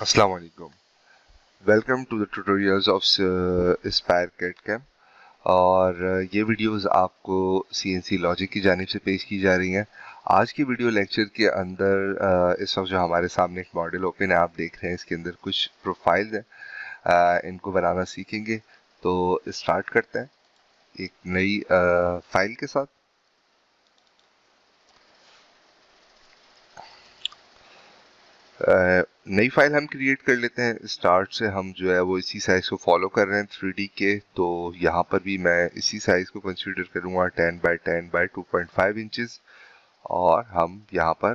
अस्सलाम वालेकुम। Welcome to the tutorials of Aspire CAD CAM. और ये वीडियोस आपको सीएनसी लॉजिक की जानिब से पेश की जा रही हैं। आज की वीडियो लेक्चर के अंदर इस वक्त जो हमारे सामने एक मॉडल ओपन है, आप देख रहे हैं इसके अंदर कुछ प्रोफाइल हैं। इनको बनाना सीखेंगे, तो स्टार्ट करते हैं एक नई फाइल के साथ। नई फाइल हम क्रिएट कर लेते हैं। स्टार्ट से हम जो है वो इसी साइज को फॉलो कर रहे हैं 3D के, तो यहाँ पर भी मैं इसी साइज को कंसीडर करूँगा 10 बाय 10 बाय 2.5 इंचेस। और हम यहाँ पर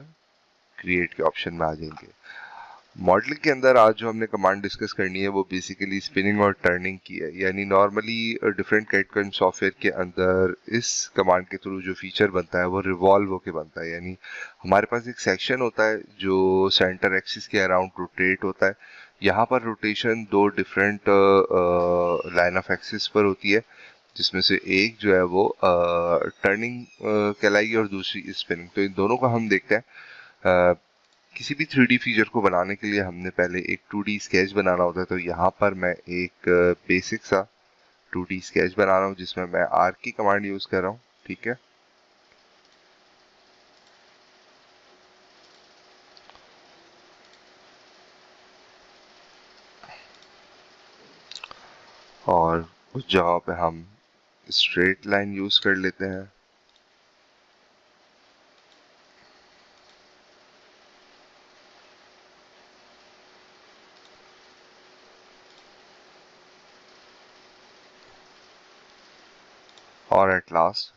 क्रिएट के ऑप्शन में आ जाएंगे। मॉडलिंग के अंदर आज जो हमने कमांड डिस्कस करनी है वो बेसिकली स्पिनिंग और टर्निंग की है। यानी नॉर्मली डिफरेंट कैड सॉफ्टवेयर के अंदर इस कमांड के थ्रू जो फीचर बनता है वो रिवॉल्व होके बनता है। यानी हमारे पास एक सेक्शन होता है जो सेंटर एक्सिस के अराउंड रोटेट होता है। यहाँ पर रोटेशन दो डिफरेंट लाइन ऑफ एक्सिस पर होती है, जिसमें से एक जो है वो टर्निंग कहलाएगी और दूसरी स्पिनिंग। तो इन दोनों को हम देखते हैं। किसी भी 3D फीचर को बनाने के लिए हमने पहले एक 2D स्केच बनाना होता है। तो यहाँ पर मैं एक बेसिक सा 2D स्केच बना रहा हूँ जिसमें मैं आर्क की कमांड यूज कर रहा हूँ। ठीक है, और उस जगह पे हम स्ट्रेट लाइन यूज कर लेते हैं। और एट लास्ट,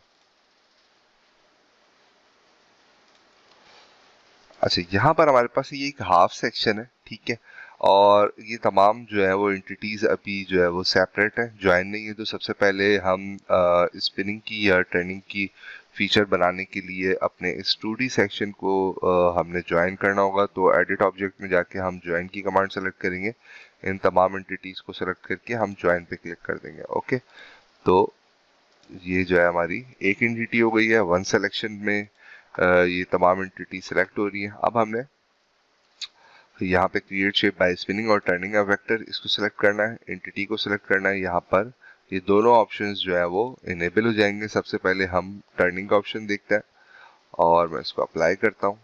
अच्छा, यहाँ पर हमारे पास ये एक हाफ सेक्शन है। ठीक है, और ये तमाम जो है वो एंटिटीज अभी जो है वो सेपरेट है, ज्वाइन नहीं है। तो सबसे पहले हम स्पिनिंग की या टर्निंग की फीचर बनाने के लिए अपने इस 2D सेक्शन को हमने ज्वाइन करना होगा। तो एडिट ऑब्जेक्ट में जाके हम ज्वाइन की कमांड सेलेक्ट करेंगे। इन तमाम एंटिटीज को सेलेक्ट करके हम ज्वाइन पे क्लिक कर देंगे। ओके, तो ये जो है हमारी एक एंटिटी हो गई है। वन सिलेक्शन में ये तमाम एंटिटी सेलेक्ट हो रही है। अब हमने यहाँ पे क्रिएट शेप बाय स्पिनिंग और टर्निंग अ वेक्टर, इसको सिलेक्ट करना है, एंटिटी को सिलेक्ट करना है। यहाँ पर ये दोनों ऑप्शंस जो है वो इनेबल हो जाएंगे। सबसे पहले हम टर्निंग का ऑप्शन देखते हैं और मैं इसको अप्लाई करता हूँ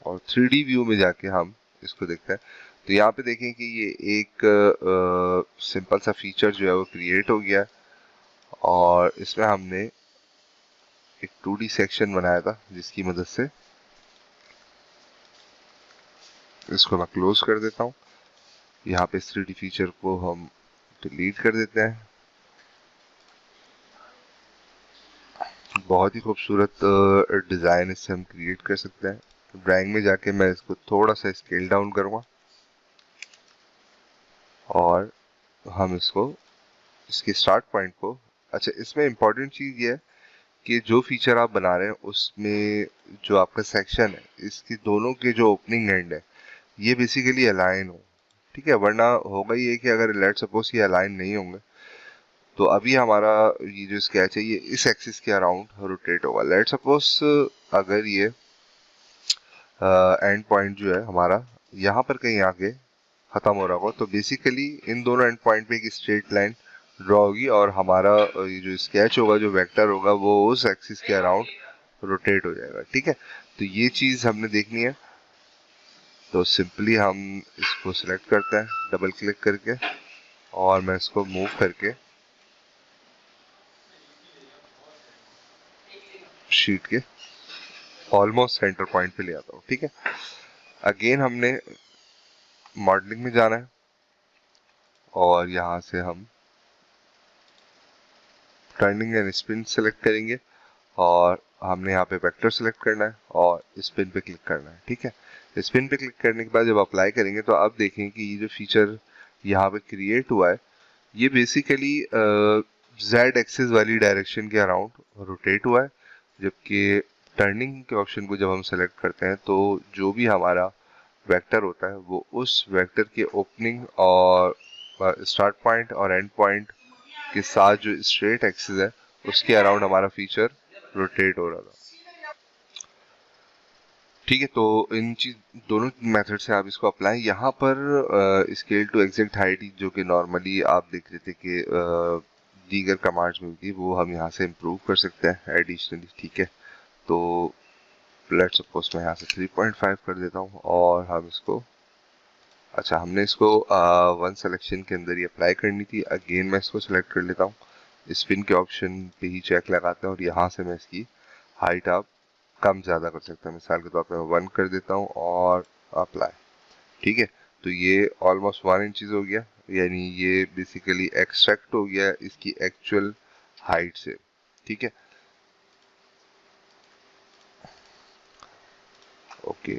और 3D व्यू में जाके हम इसको देखते हैं। तो यहाँ पे देखें कि ये एक सिंपल सा फीचर जो है वो क्रिएट हो गया और इसमें हमने एक 2D सेक्शन बनाया था जिसकी मदद से इसको मैं क्लोज कर देता हूँ। यहाँ पे 3D फीचर को हम डिलीट कर देते हैं। बहुत ही खूबसूरत डिज़ाइन इससे हम क्रिएट कर सकते हैं। ड्राइंग में जाके मैं इसको थोड़ा सा स्केल डाउन करूँगा और हम इसको इसके स्टार्ट पॉइंट को, अच्छा, इसमें इम्पोर्टेंट चीज़ ये है कि जो फीचर आप बना रहे हैं उसमें जो आपका सेक्शन है इसकी दोनों के जो ओपनिंग एंड है ये बेसिकली अलाइन हो। ठीक है, वरना होगा ये कि अगर लेट सपोज ये अलाइन नहीं होंगे तो अभी हमारा ये जो स्केच है ये इस एक्सिस के अराउंड रोटेट होगा। लेट सपोज अगर ये एंड पॉइंट जो है हमारा यहाँ पर कहीं आगे खत्म हो रहा होगा, तो बेसिकली इन दोनों एंड पॉइंट पे एक स्ट्रेट लाइन ड्रॉ होगी और हमारा ये जो स्केच होगा, जो वेक्टर होगा, वो उस एक्सिस के अराउंड रोटेट हो जाएगा। ठीक है, तो ये चीज हमने देखनी है। तो सिंपली हम इसको सिलेक्ट करते हैं डबल क्लिक करके और मैं इसको मूव करके शीट के ऑलमोस्ट सेंटर पॉइंट पे ले आता हूँ। ठीक है, अगेन हमने मॉडलिंग में जाना है और यहाँ से हम टर्निंग एंड स्पिन सेलेक्ट करेंगे और हमने यहाँ पे वेक्टर सेलेक्ट करना है और स्पिन पे क्लिक करना है। ठीक है, स्पिन पे क्लिक करने के बाद जब अप्लाई करेंगे तो अब देखें कि ये जो फीचर यहाँ पे क्रिएट हुआ है ये बेसिकली जेड एक्सिस वाली डायरेक्शन के अराउंड रोटेट हुआ है। जबकि टर्निंग के ऑप्शन को जब हम सेलेक्ट करते हैं तो जो भी हमारा वेक्टर होता है वो उस वेक्टर के ओपनिंग और स्टार्ट पॉइंट और एंड पॉइंट के साथ जो स्ट्रेट एक्सिस है उसके अराउंड हमारा फीचर रोटेट हो रहा था। ठीक है, तो इन चीज दोनों मेथड से आप इसको अप्लाई। यहाँ पर स्केल टू एग्जैक्ट हाइट जो कि नॉर्मली आप देख रहे थे कि दीगर कमांड्स में होती, वो हम यहाँ से इम्प्रूव कर सकते हैं एडिशनली। ठीक है, तो लेट्स सपोज मैं यहाँ से 3.5 कर देता हूँ और हम इसको, अच्छा हमने इसको वन सिलेक्शन के अंदर ही अप्लाई करनी थी। अगेन मैं इसको सिलेक्ट कर लेता हूँ, स्पिन के ऑप्शन पे ही चेक लगाते हैं और यहाँ से मैं इसकी हाइट आप कम ज़्यादा कर सकते हैं। मिसाल के तौर पे मैं 1 कर देता हूँ और अप्लाई। ठीक है, तो ये ऑलमोस्ट 1 इंचेस हो गया, यानी ये बेसिकली एक्सट्रैक्ट हो गया इसकी एक्चुअल हाइट से। ठीक है, ओके,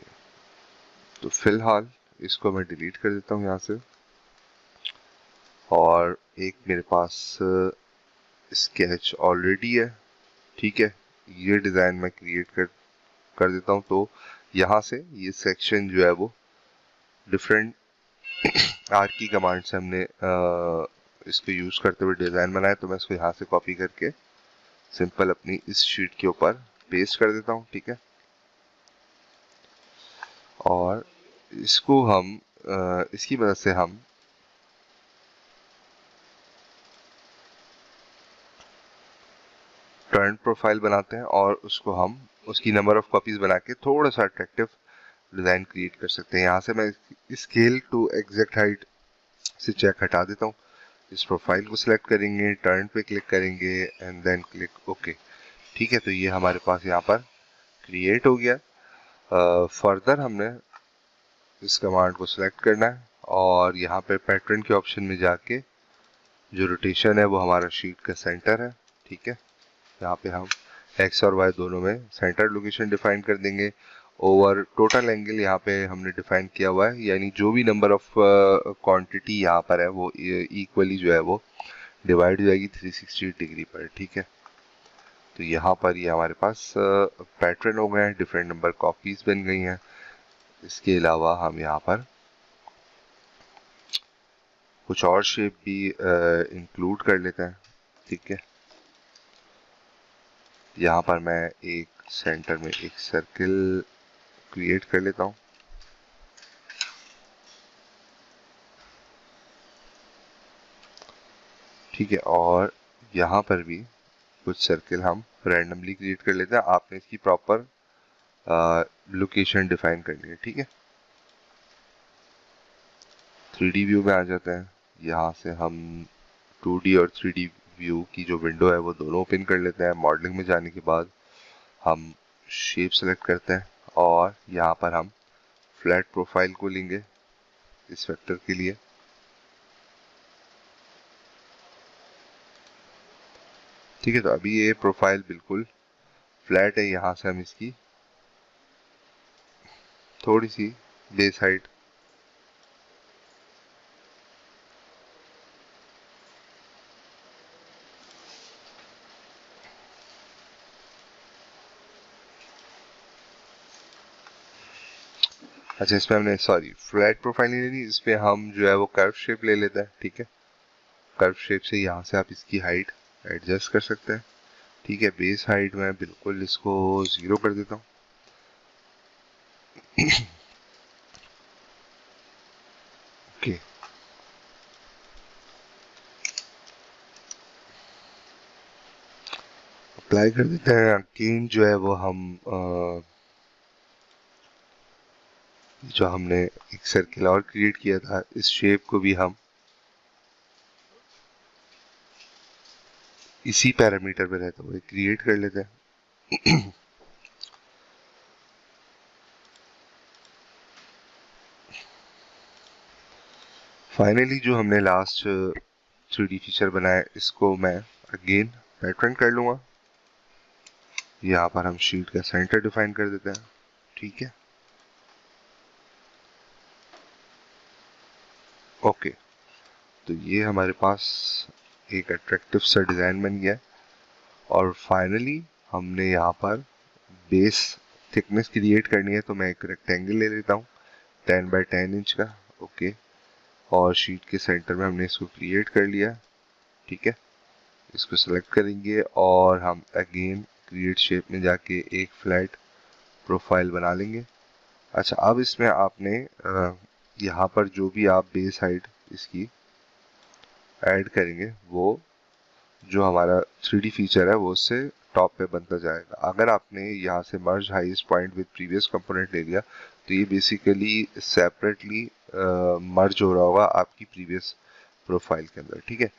तो फिलहाल इसको मैं डिलीट कर देता हूँ यहाँ से, और एक मेरे पास स्केच ऑलरेडी है। ठीक है, ये डिज़ाइन मैं क्रिएट कर देता हूँ। तो यहाँ से ये सेक्शन जो है वो डिफरेंट आर की कमांड से हमने इसको यूज़ करते हुए डिज़ाइन बनाया। तो मैं इसको यहाँ से कॉपी करके सिंपल अपनी इस शीट के ऊपर पेस्ट कर देता हूँ। ठीक है, और इसको हम इसकी मदद से हम टर्न प्रोफाइल बनाते हैं और उसको हम उसकी नंबर ऑफ कॉपीज बना के थोड़ा सा अट्रैक्टिव डिज़ाइन क्रिएट कर सकते हैं। यहाँ से मैं स्केल टू एग्जैक्ट हाइट से चेक हटा देता हूँ, इस प्रोफाइल को सिलेक्ट करेंगे, टर्न पे क्लिक करेंगे एंड देन क्लिक ओके। ठीक है, तो ये हमारे पास यहाँ पर क्रिएट हो गया। फर्दर हमने इस कमांड को सिलेक्ट करना है और यहाँ पे पैटर्न के ऑप्शन में जाके जो रोटेशन है वो हमारा शीट का सेंटर है। ठीक है, यहाँ पे हम एक्स और वाई दोनों में सेंटर लोकेशन डिफाइन कर देंगे। ओवर टोटल एंगल यहाँ पे हमने डिफाइन किया हुआ है, यानी जो भी नंबर ऑफ क्वांटिटी यहाँ पर है वो इक्वली जो है वो डिवाइड हो जाएगी 360 डिग्री पर। ठीक है, तो यहाँ पर ये हमारे पास पैटर्न हो गए हैं, डिफरेंट नंबर कॉपीज बन गई हैं। इसके अलावा हम यहाँ पर कुछ और शेप भी इंक्लूड कर लेते हैं। ठीक है, यहाँ पर मैं एक सेंटर में एक सर्किल क्रिएट कर लेता हूँ। ठीक है, और यहाँ पर भी कुछ सर्किल हम रैंडमली क्रिएट कर लेते हैं। आपने इसकी प्रॉपर लोकेशन डिफाइन करनी है। ठीक है, 3D व्यू में आ जाते हैं। यहाँ से हम 2D और 3D व्यू की जो विंडो है वो दोनों ओपन कर लेते हैं। मॉडलिंग में जाने के बाद हम शेप सेलेक्ट करते हैं और यहाँ पर हम फ्लैट प्रोफाइल को लेंगे इस वेक्टर के लिए। ठीक है, तो अभी ये प्रोफाइल बिल्कुल फ्लैट है। यहाँ से हम इसकी थोड़ी सी बेस हाइट अच्छा, इसमें हमने सॉरी फ्लैट प्रोफाइल नहीं लेनी, इसमें हम जो है वो कर्व शेप ले लेते हैं। ठीक है, कर्व शेप से यहाँ से आप इसकी हाइट एडजस्ट कर सकते हैं। ठीक है, बेस हाइट में बिल्कुल इसको 0 कर देता हूँ। ओके, अप्लाई कर देते हैं। अगेन जो है वो हम जो हमने एक सर्किल और क्रिएट किया था, इस शेप को भी हम इसी पैरामीटर पे रहते हुए क्रिएट कर लेते हैं। फाइनली जो हमने लास्ट 3D फीचर बनाया, इसको मैं अगेन पैटर्न कर लूँगा। यहाँ पर हम शीट का सेंटर डिफाइन कर देते हैं। ठीक है, ओके, तो ये हमारे पास एक अट्रैक्टिव सा डिज़ाइन बन गया। और फाइनली हमने यहाँ पर बेस थिकनेस क्रिएट करनी है, तो मैं एक रेक्टेंगल ले लेता हूँ 10 बाय 10 इंच का। ओके, और शीट के सेंटर में हमने इसको क्रिएट कर लिया। ठीक है, इसको सेलेक्ट करेंगे और हम अगेन क्रिएट शेप में जाके एक फ्लैट प्रोफाइल बना लेंगे। अच्छा, अब इसमें आपने यहाँ पर जो भी आप बेस हाइट इसकी ऐड करेंगे वो जो हमारा 3D फीचर है वो उससे टॉप पे बनता जाएगा। अगर आपने यहाँ से merge highest point with previous component ले लिया तो ये बेसिकली सेपरेटली मर्ज हो रहा होगा आपकी प्रीवियस प्रोफाइल के अंदर, ठीक है।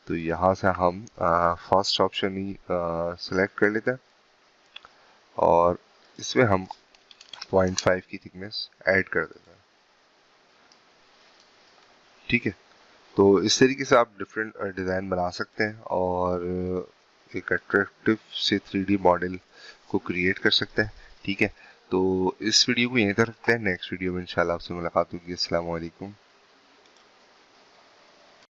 तो यहाँ से हम फर्स्ट ऑप्शन ही सिलेक्ट कर लेते हैं और इसमें हम 0.5 की थिकनेस ऐड कर देते हैं, ठीक है। तो इस तरीके से आप डिफरेंट डिज़ाइन बना सकते हैं और एक अट्रैक्टिव से 3D मॉडल को क्रिएट कर सकते हैं, ठीक है। तो इस वीडियो को यहीं तक रखते हैं, नेक्स्ट वीडियो में इंशाल्लाह आपसे मुलाकात होगी। अस्सलाम वालेकुम।